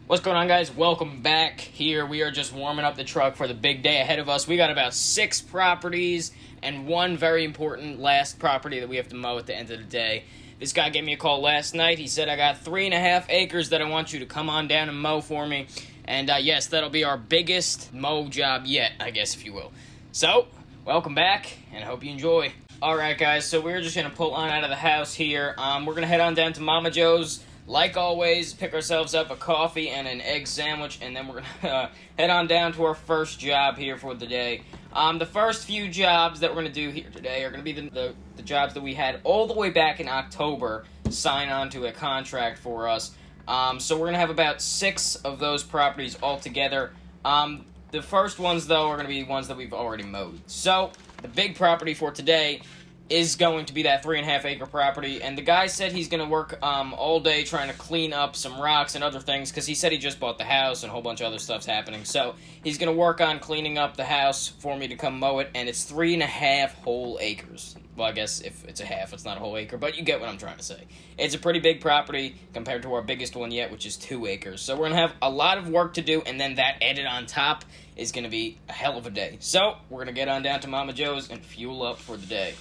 What's going on, guys? Welcome back. Here we are just warming up the truck for the big day ahead of us. We got about 6 properties and one very important last property that we have to mow at the end of the day. This guy gave me a call last night. He said, I got 3.5 acres that I want you to come on down and mow for me. And yes, that'll be our biggest mow job yet, I guess, if you will. So, welcome back, and I hope you enjoy. Alright, guys, so we're just going to pull on out of the house here. We're going to head on down to Mama Joe's. Like always, pick ourselves up a coffee and an egg sandwich, and then we're going to head on down to our first job here for the day. The first few jobs that we're going to do here today are going to be the jobs that we had all the way back in October sign on to a contract for us. So we're going to have about 6 of those properties altogether. The first ones, though, are going to be ones that we've already mowed. So the big property for today is going to be that 3.5 acre property, and the guy said he's going to work all day trying to clean up some rocks and other things, because he said he just bought the house and a whole bunch of other stuff's happening. So he's going to work on cleaning up the house for me to come mow it, and it's 3.5 whole acres. Well, I guess if it's a half, it's not a whole acre, but you get what I'm trying to say. It's a pretty big property compared to our biggest one yet, which is 2 acres. So we're going to have a lot of work to do, and then that added on top is going to be a hell of a day. So we're going to get on down to Mama Joe's and fuel up for the day.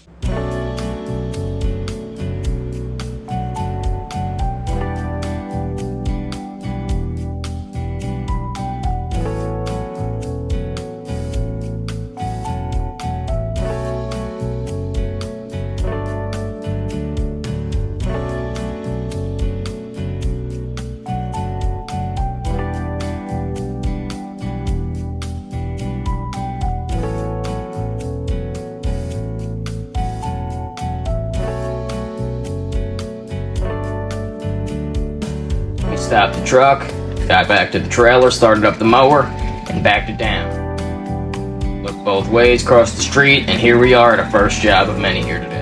Stopped the truck, got back to the trailer, started up the mower, and backed it down. Looked both ways, crossed the street, and here we are at our first job of many here today.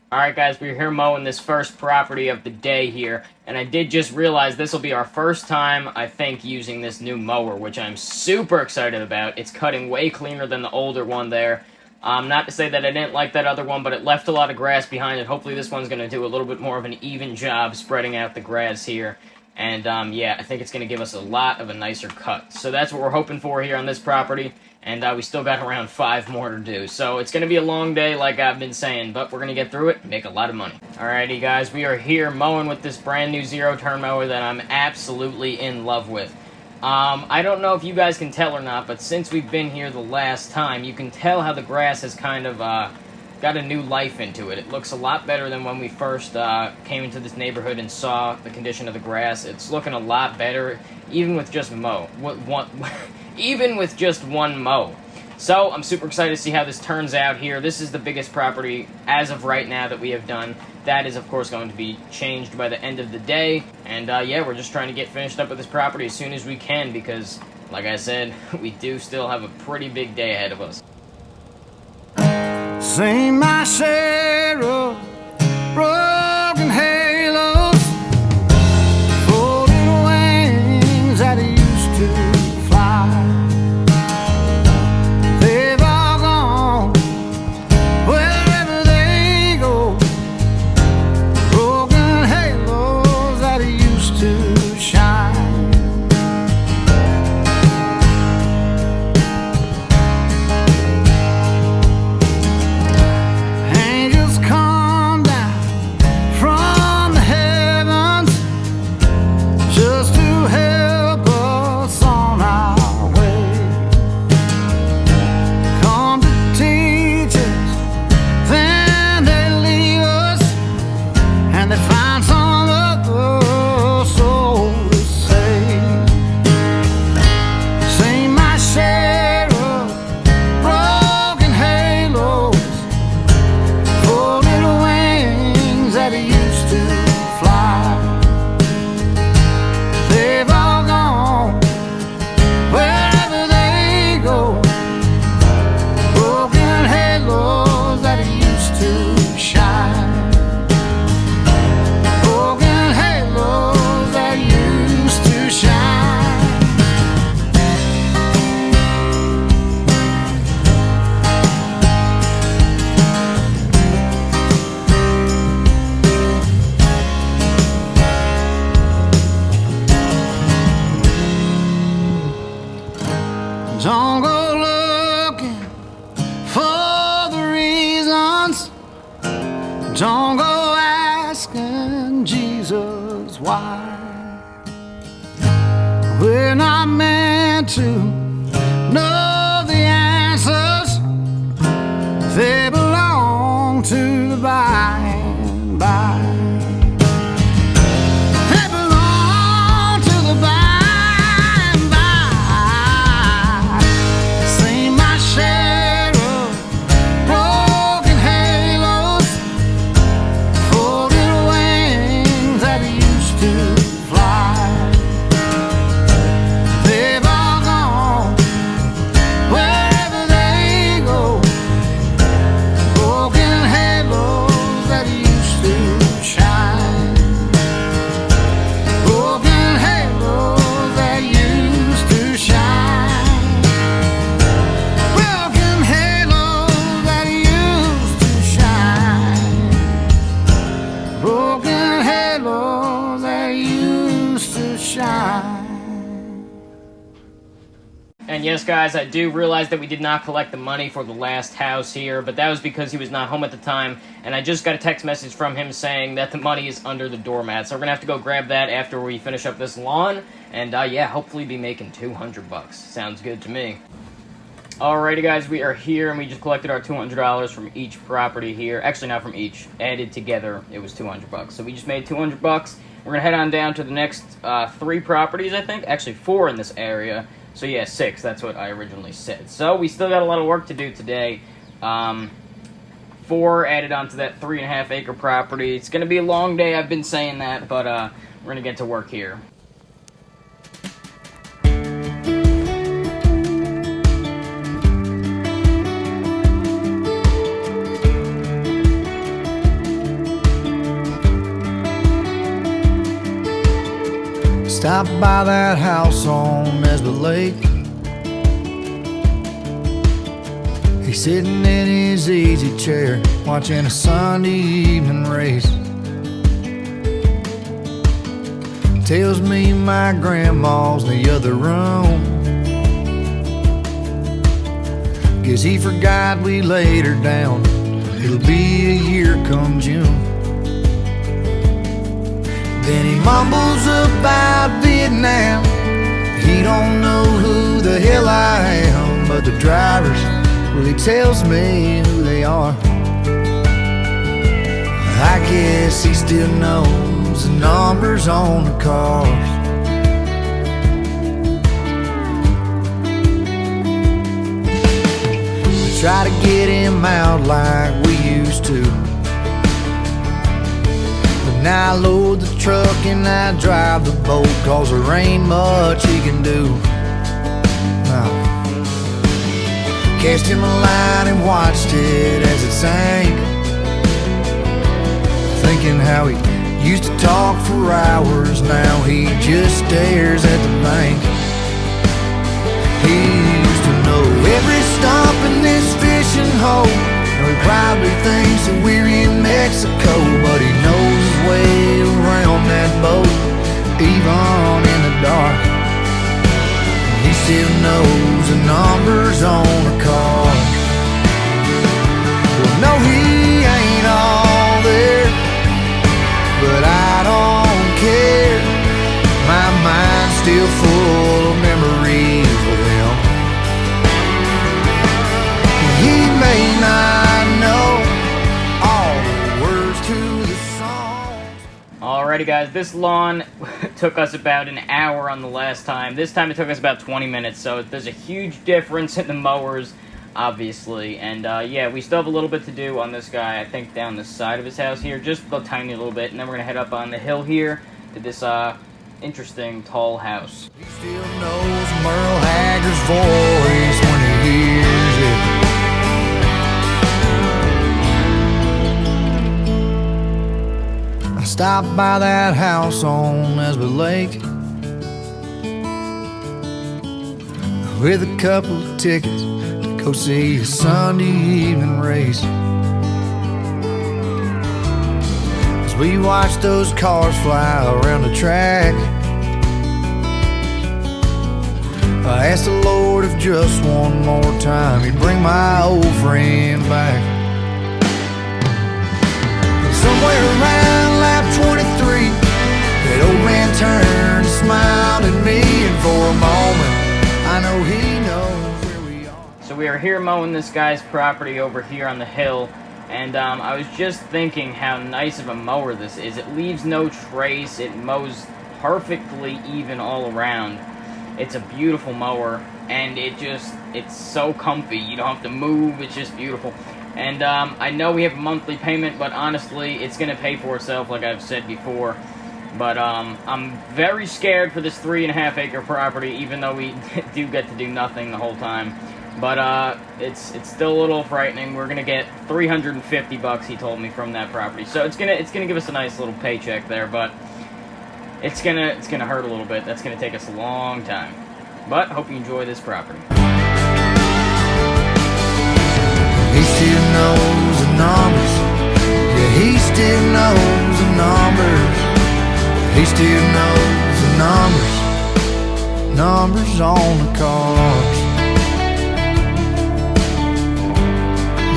Alright, guys, we're here mowing this first property of the day here, and I did just realize this will be our first time, I think, using this new mower, which I'm super excited about. It's cutting way cleaner than the older one there. Not to say that I didn't like that other one, but it left a lot of grass behind it. Hopefully this one's going to do a little bit more of an even job spreading out the grass here. And, yeah, I think it's going to give us a lot of a nicer cut. So that's what we're hoping for here on this property. And we still got around 5 more to do. So it's going to be a long day, like I've been saying, but we're going to get through it and make a lot of money. Alrighty, guys, we are here mowing with this brand new zero-turn mower that I'm absolutely in love with. I don't know if you guys can tell or not, but since we've been here the last time, you can tell how the grass has kind of got a new life into it. It looks a lot better than when we first came into this neighborhood and saw the condition of the grass. It's looking a lot better, even with just even with just one mow. So I'm super excited to see how this turns out here. This is the biggest property as of right now that we have done. That is, of course, going to be changed by the end of the day. And yeah, we're just trying to get finished up with this property as soon as we can, because, like I said, we do still have a pretty big day ahead of us. Sing my share of broken halos, folding wings that used to fly. They've all gone wherever they go, broken halos that used to shine. Angels come down from the heavens just to help us on our way. Come to teach us, then they leave us, and they find some other soul to save. Sing my share of broken halos, folded wings that used to fly. They've all gone wherever they go, broken halos that used to shine. not meant to know the answers. They belong to the by and by. They belong to the by and by. Seen my share of broken halos, folded wings that used to fly. They've all gone wherever they go. Broken halos that used to shine. Broken halos that used to shine. Broken halos that used to shine. Broken halos that used to shine. And yes, guys, I do realize that we did not collect the money for the last house here, but that was because he was not home at the time, and I just got a text message from him saying that the money is under the doormat. So we're going to have to go grab that after we finish up this lawn, and yeah, hopefully be making $200. Sounds good to me. Alrighty, guys, we are here, and we just collected our $200 from each property here. Actually, not from each. Added together, it was $200. So we just made $200. We're going to head on down to the next 3 properties, I think. Actually, 4 in this area. So yeah, 6, that's what I originally said. So we still got a lot of work to do today. 4 added onto that 3.5-acre property. It's going to be a long day, I've been saying that, but we're going to get to work here. Stopped by that house on Nesbitt Lake. He's sitting in his easy chair, watching a Sunday evening race. Tells me my grandma's in the other room. Guess he forgot we laid her down. It'll be a year come June. Then he mumbles about Vietnam. He don't know who the hell I am, but the drivers, well, he tells me who they are. I guess he still knows the numbers on the cars. We try to get him out like we used to. Now I load the truck and I drive the boat, 'cause there ain't much he can do. No. Cast him a line and watched it as it sank, thinking how he used to talk for hours. Now he just stares at the bank. He used to know every stump in this fishing hole. Now he probably thinks that we're in Mexico, but he knows his way around that boat, even in the dark. He still knows the numbers on the car. Well, no, he ain't all there, but I don't care. My mind's still full of memories with him. He may not know all the words to the songs. Alrighty, guys, this lawn took us about an hour on the last time. This time it took us about 20 minutes, so there's a huge difference in the mowers, obviously. And yeah, we still have a little bit to do on this guy, I think down the side of his house here, just a tiny little bit. And then we're going to head up on the hill here to this interesting tall house. He still knows Merle Haggard's voice when he hears it. I stopped by that house on Nesbitt Lake with a couple of tickets to go see a Sunday evening race. As we watched those cars fly around the track, I asked the Lord if just one more time He'd bring my old friend back. Somewhere around lap 23, that old man turned and smiled at me, and for a moment we're here mowing this guy's property over here on the hill, and I was just thinking how nice of a mower this is. It leaves no trace. It mows perfectly even all around. It's a beautiful mower, and it's so comfy. You don't have to move. It's just beautiful. And I know we have a monthly payment, but honestly, it's going to pay for itself, like I've said before. But I'm very scared for this 3.5 acre property, even though we do get to do nothing the whole time. But it's still a little frightening. We're gonna get $350, he told me, from that property. So it's gonna give us a nice little paycheck there, but it's gonna hurt a little bit. That's gonna take us a long time. But hope you enjoy this property. He still knows the numbers. Yeah, he still knows the numbers. He still knows the numbers on the cars.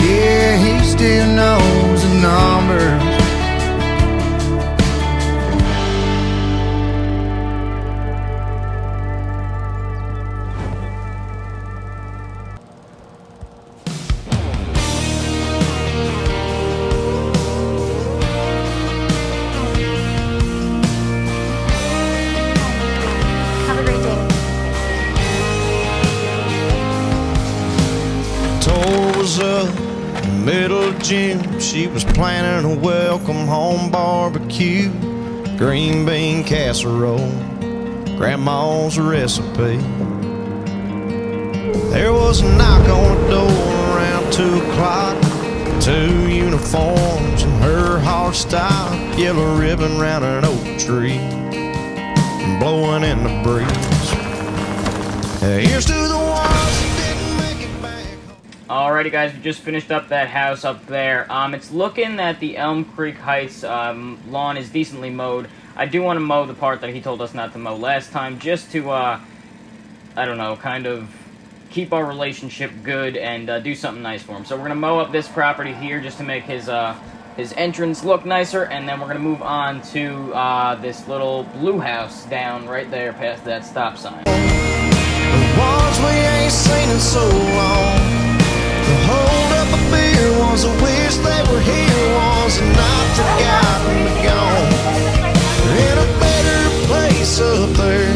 Yeah, he still knows the numbers. Have a great day. Toll was up middle of June. She was planning a welcome home barbecue, green bean casserole, grandma's recipe. There was a knock on the door around 2 o'clock. 2 uniforms and her heart style, yellow ribbon round an oak tree, blowing in the breeze. Here's to the ones that didn't make it back home. Alrighty, guys, we just finished up that house up there. It's looking that the Elm Creek Heights lawn is decently mowed. I do want to mow the part that he told us not to mow last time, just to, I don't know, kind of keep our relationship good and do something nice for him. So we're going to mow up this property here just to make his entrance look nicer, and then we're going to move on to this little blue house down right there past that stop sign. The ones we ain't seen in so long. The hold up a beer ones that wish they were here, ones that not forgotten but gone. They're in a better place up there,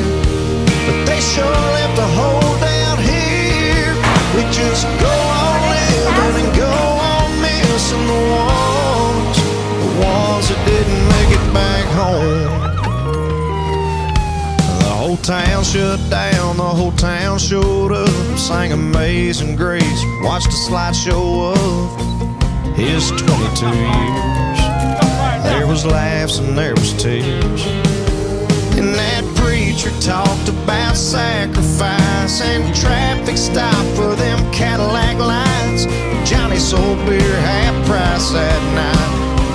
but they sure left a hole down here. We just go on living and go on missing the ones that didn't make it back home. The whole town shut down, the whole town showed up, sang Amazing Grace, watched a slideshow of his 22 years. There was laughs and there was tears, and that preacher talked about sacrifice and traffic stop for them Cadillac lights. Johnny sold beer half price that night,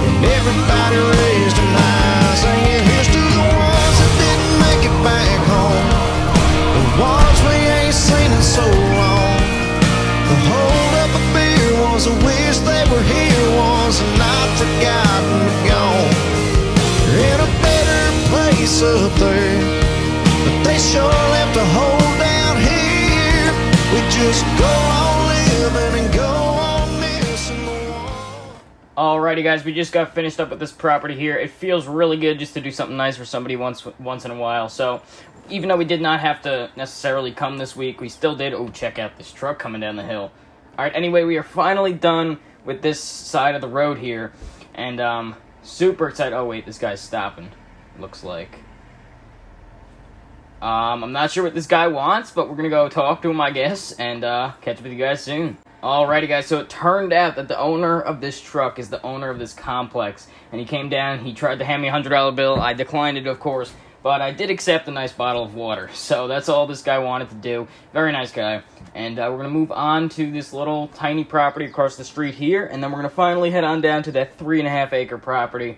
and everybody raised an eye, saying here's to the ones that didn't make it back home, the ones we ain't seen in so long. The hold up a beer ones that wish they were here, ones that not forgotten but gone. They're in a better place up there, but they sure left a hole down here. We just go on living and go on missing the one. Alrighty, guys, we just got finished up with this property here. It feels really good just to do something nice for somebody once in a while. So even though we did not have to necessarily come this week, we still did. Oh, check out this truck coming down the hill. Alright, anyway, we are finally done with this side of the road here, and super excited. Oh wait, this guy's stopping, looks like. I'm not sure what this guy wants, but we're gonna go talk to him, I guess, and catch up with you guys soon. Alrighty, guys, so it turned out that the owner of this truck is the owner of this complex, and he came down, he tried to hand me a $100 bill. I declined it, of course, but I did accept a nice bottle of water, so that's all this guy wanted to do. Very nice guy. And we're gonna move on to this little tiny property across the street here, and then we're gonna finally head on down to that 3.5 acre property,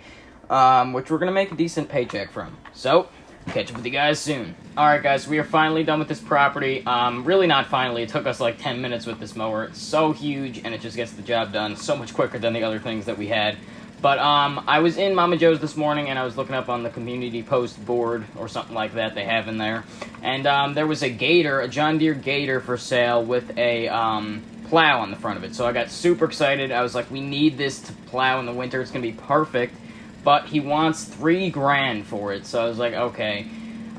which we're gonna make a decent paycheck from. So catch up with you guys soon. Alright, guys, we are finally done with this property. Really not finally. It took us like 10 minutes with this mower. It's so huge, and it just gets the job done so much quicker than the other things that we had. But I was in Mama Joe's this morning, and I was looking up on the community post board or something like that they have in there. And there was a Gator, a John Deere Gator for sale with a plow on the front of it. So I got super excited. I was like, we need this to plow in the winter. It's going to be perfect. But he wants $3,000 for it. So I was like, okay.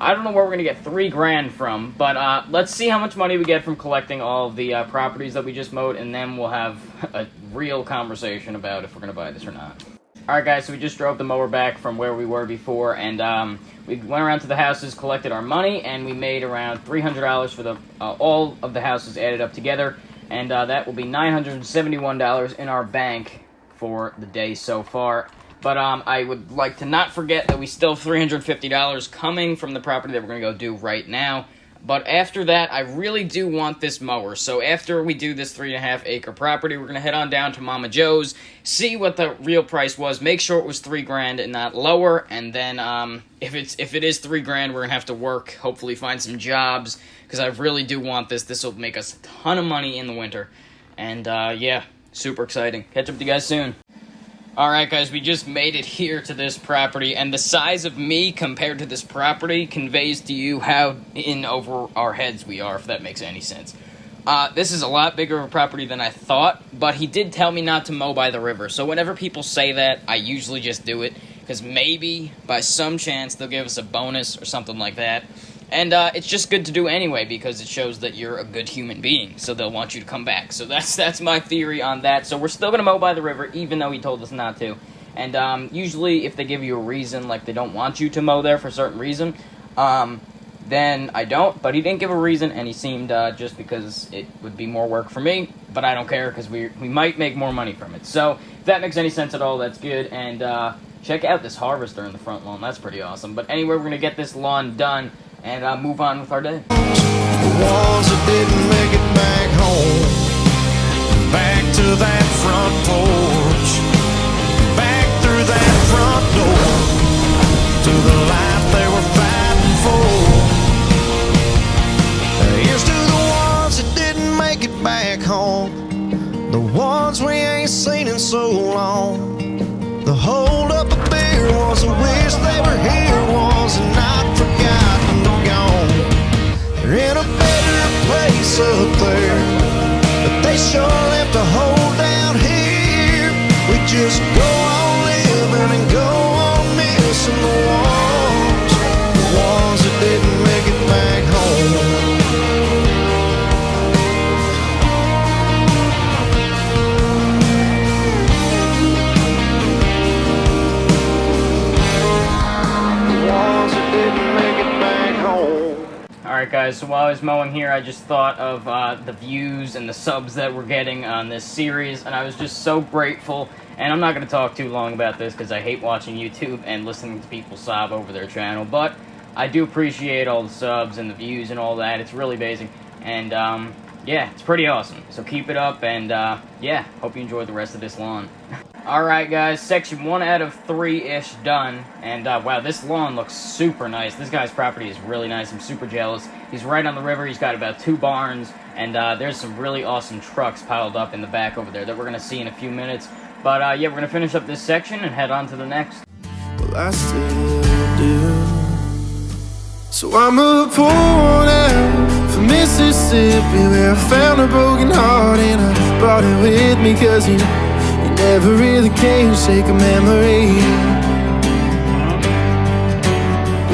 I don't know where we're going to get $3,000 from, but let's see how much money we get from collecting all of the properties that we just mowed, and then we'll have a real conversation about if we're going to buy this or not. Alright guys, so we just drove the mower back from where we were before, and we went around to the houses, collected our money, and we made around $300 for the all of the houses added up together, and that will be $971 in our bank for the day so far. But I would like to not forget that we still have $350 coming from the property that we're going to go do right now. But after that, I really do want this mower. So after we do this 3.5-acre property, we're going to head on down to Mama Joe's, see what the real price was, make sure it was $3,000 and not lower. And then if it is $3,000, we're going to have to work, hopefully find some jobs, because I really do want this. This will make us a ton of money in the winter. And yeah, super exciting. Catch up with you guys soon. Alright guys, we just made it here to this property, and the size of me compared to this property conveys to you how in over our heads we are, if that makes any sense. This is a lot bigger of a property than I thought, but he did tell me not to mow by the river, so whenever people say that, I usually just do it, because maybe, by some chance, they'll give us a bonus or something like that. And it's just good to do anyway, because it shows that you're a good human being, so they'll want you to come back. So that's my theory on that. So we're still going to mow by the river, even though he told us not to. And usually if they give you a reason, like they don't want you to mow there for a certain reason, then I don't. But he didn't give a reason, and he seemed just because it would be more work for me. But I don't care, because we might make more money from it. So if that makes any sense at all, that's good. And check out this harvester in the front lawn. That's pretty awesome. But anyway, we're going to get this lawn done and move on with our day. The ones that didn't make it back home, back to that front porch, back through that front door, to the life they were fighting for. Here's to the ones that didn't make it back home, the ones we ain't seen in so long. The hold up a beer ones that wish they were here, ones that not forgotten. They're in a better place up there, but they sure left a hole down here. We just go on living and go on missing the ones that didn't make it back home. Alright guys, so while I was mowing here, I just thought of the views and the subs that we're getting on this series, and I was just so grateful. And I'm not going to talk too long about this because I hate watching YouTube and listening to people sob over their channel, but I do appreciate all the subs and the views and all that. It's really amazing, and yeah, it's pretty awesome. So keep it up, and yeah, hope you enjoy the rest of this lawn. Alright guys, section 1 out of 3-ish done, and wow, this lawn looks super nice. This guy's property is really nice. I'm super jealous. He's right on the river. He's got about 2 barns, and there's some really awesome trucks piled up in the back over there that we're going to see in a few minutes. But yeah, we're going to finish up this section and head on to the next. Well, I still do. So I moved forward out from Mississippi, where I found a broken heart, and I brought it with me, cause you never really can shake a memory.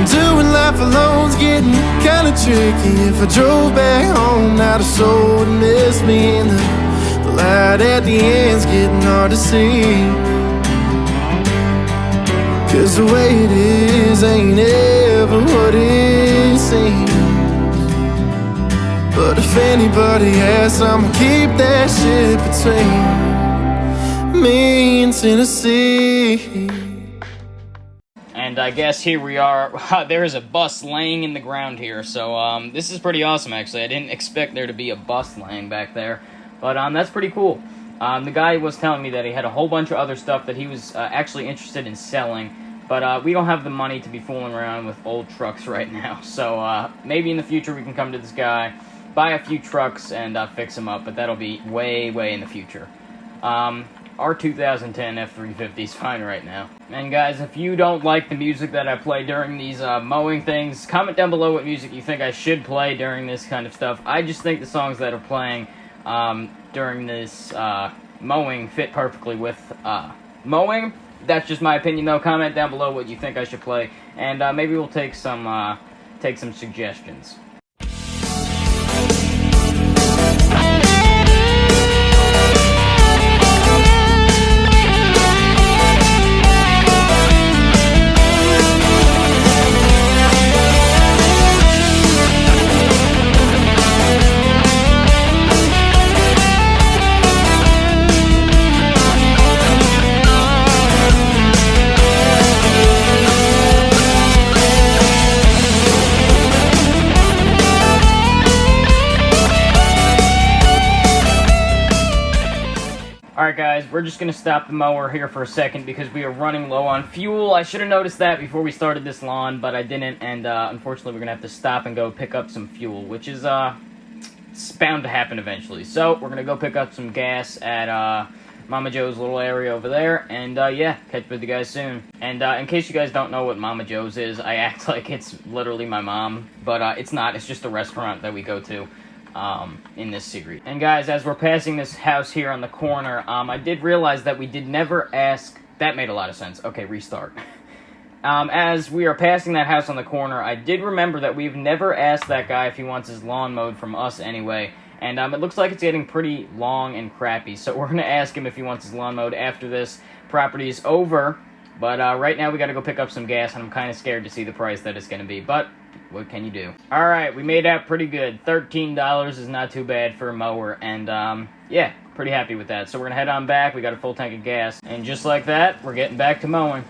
Doing life alone's getting kinda tricky. If I drove back home, not a soul would miss me, and the light at the end's getting hard to see. Cause the way it is ain't ever what it seems. But if anybody asks, I'ma keep that shit between me and Tennessee. And I guess here we are. There is a bus laying in the ground here, so this is pretty awesome actually. I didn't expect there to be a bus laying back there, but that's pretty cool. The guy was telling me that he had a whole bunch of other stuff that he was actually interested in selling, but we don't have the money to be fooling around with old trucks right now, so maybe in the future we can come to this guy, buy a few trucks, and fix them up, but that'll be way, way in the future. Our 2010 F350 is fine right now. And guys, if you don't like the music that I play during these mowing things, comment down below what music you think I should play during this kind of stuff. I just think the songs that are playing during this mowing fit perfectly with mowing. That's just my opinion, though. Comment down below what you think I should play, and maybe we'll take some suggestions. Alright guys, we're just going to stop the mower here for a second because we are running low on fuel. I should have noticed that before we started this lawn, but I didn't, and unfortunately we're going to have to stop and go pick up some fuel, which is it's bound to happen eventually. So, we're going to go pick up some gas at Mama Joe's little area over there, and yeah, catch up with you guys soon. And in case you guys don't know what Mama Joe's is, I act like it's literally my mom, but it's not. It's just a restaurant that we go to in this series. And guys, as we're passing this house here on the corner, I did realize that we did never ask... That made a lot of sense. Okay, restart. As we are passing that house on the corner, I did remember that we've never asked that guy if he wants his lawn mowed from us anyway. And it looks like it's getting pretty long and crappy, so we're going to ask him if he wants his lawn mowed after this property is over. But right now we got to go pick up some gas, and I'm kind of scared to see the price that it's going to be. But what can you do? Alright, we made out pretty good. $13 is not too bad for a mower, and yeah, pretty happy with that. So we're going to head on back. We got a full tank of gas, and just like that, we're getting back to mowing.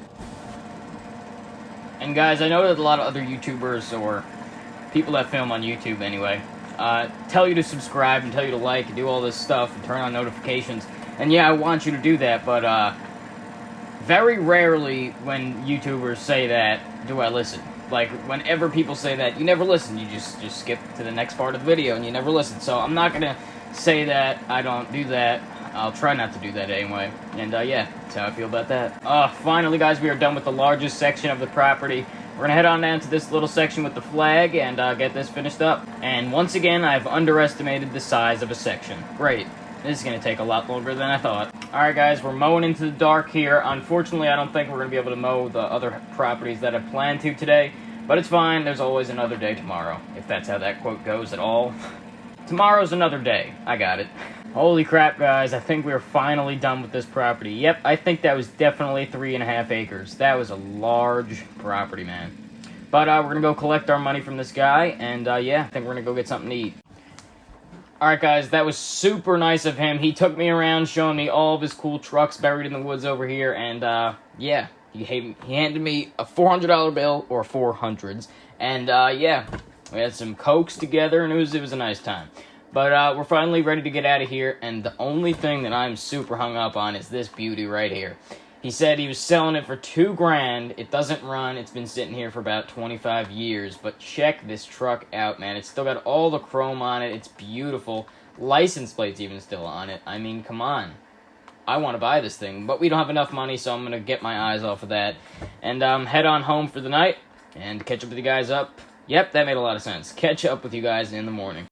And guys, I know that a lot of other YouTubers, or people that film on YouTube anyway, tell you to subscribe and tell you to like and do all this stuff and turn on notifications. And yeah, I want you to do that, but very rarely when YouTubers say that do I listen. Like, whenever people say that, you never listen. You just skip to the next part of the video and you never listen. So I'm not going to say that I don't do that. I'll try not to do that anyway. And yeah, that's how I feel about that. Finally, guys, we are done with the largest section of the property. We're going to head on down to this little section with the flag and get this finished up. And once again, I've underestimated the size of a section. Great. This is going to take a lot longer than I thought. Alright guys, we're mowing into the dark here. Unfortunately, I don't think we're going to be able to mow the other properties that I planned to today. But it's fine, there's always another day tomorrow. If that's how that quote goes at all. Tomorrow's another day. I got it. Holy crap, guys. I think we're finally done with this property. Yep, I think that was definitely 3.5 acres. That was a large property, man. But we're going to go collect our money from this guy. And yeah, I think we're going to go get something to eat. Alright guys, that was super nice of him. He took me around showing me all of his cool trucks buried in the woods over here, and yeah, he handed me a $400 bill, or 400s, and yeah, we had some Cokes together, and it was a nice time. But we're finally ready to get out of here, and the only thing that I'm super hung up on is this beauty right here. He said he was selling it for $2 grand. It doesn't run. It's been sitting here for about 25 years. But check this truck out, man. It's still got all the chrome on it. It's beautiful. License plate's even still on it. I mean, come on. I want to buy this thing. But we don't have enough money, so I'm going to get my eyes off of that. And head on home for the night and catch up with you guys up. Yep, that made a lot of sense. Catch up with you guys in the morning.